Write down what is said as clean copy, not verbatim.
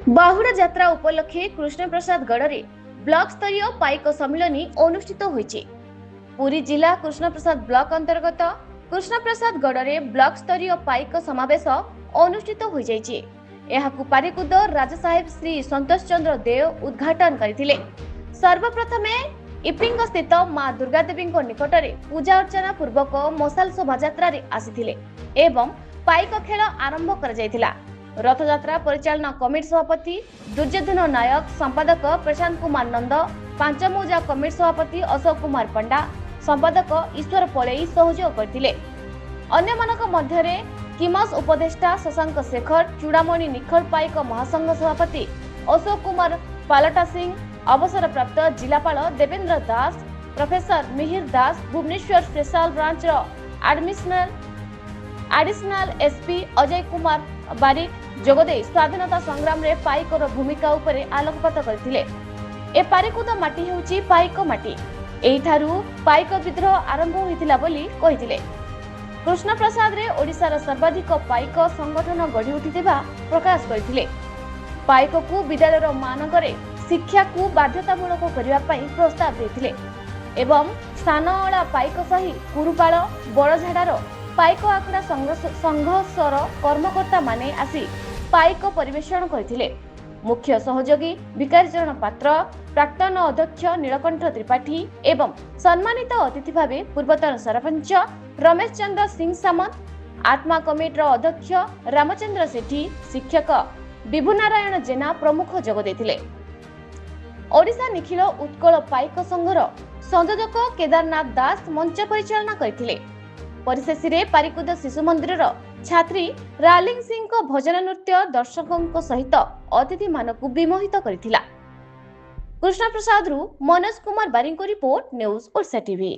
बाहुड़ा यात्रा उपलक्षे कृष्णप्रसाद गढ़ ब्लॉक स्तरीय पाइक सम्मिलनी अनुष्ठित होईछि। पुरी जिला कृष्णप्रसाद ब्लॉक अंतर्गत कृष्णप्रसाद गढ़ ब्लॉक स्तरीय पाइक समावेश अनुष्ठित हो जाइछि। एहाकु पारिकुद राजा साहेब श्री संतोष चंद्र देव उद्घाटन करथिले। सर्वप्रथमे इपिंग स्थित मां दुर्गा देवी निकटरे पूजा अर्चना पूर्वक मशाल शोभा यात्रा आसीथिले एवं पाइक खेल आरंभ कर जायथिला। रथयात्रा परिचालना कमिटी सभापति दुर्योधन नायक, संपादक प्रशांत कुमार नंद, पांचमौजा कमिटी सभापति अशोक कुमार पंडा, संपादक ईश्वर पड़ई सहयोग करथिले। अन्य मानक मध्यरे किमस उपदेष्टा शशांक शेखर, चूड़ामणि निखल पाइक महासंघ सभापति अशोक कुमार पालटा सिंह, अवसर प्राप्त जिलापाल Devendra Das, professor Mihir Das, Bhubaneswar special branch additional SP Ajay Kumar Barik जोगदे स्वाधीनता संग्राम रे पाइकर भूमिका उपरे आलोकपात करथिले। ए पारिकुद माटी हेउची पाइक माटी, एठारू पाइक विद्रोह आरंभ होइतिला बोली कहिथिले। कृष्णप्रसाद रे ओडिशार सर्वाधिक पाइक संगठन गढ़ी उठिथिबा प्रकाश करथिले। पाइक को विद्यालयर मानकरे शिक्षा को बाध्यतामूलक करबा पई प्रस्ताव देथिले एवं स्थानअला पाइक सही कुरुपाल बड़झाड़ार पाइक आखड़ा संघर्षर कर्मकर्ता माने आसी पाइक परिवेषण करथिले। मुख्य सहयोगी विकारी चरण पात्र, प्राक्तन अध्यक्ष नीलकंठ त्रिपाठी एवं सम्मानित अतिथि भावे पूर्वतन सरपंच रमेश चंद्र सिंह सामंत, आत्मा कमिटर अध्यक्ष रामचंद्र सेठी, शिक्षक विभुनारायण जेना प्रमुख जोग देथिले। ओडिशा निखिल उत्कल पाइक संघर संयोजक केदारनाथ दास मंच परिचालना करथिले। परिशेष रे पारिकुद शिशु मंदिर छात्री रालिंग सिंह को भजन नृत्य दर्शकों सहित अतिथि मानक विमोहित करथिला। कृष्णप्रसाद रु मनोज कुमार बारिंग को रिपोर्ट, न्यूज ओडिशा टीवी।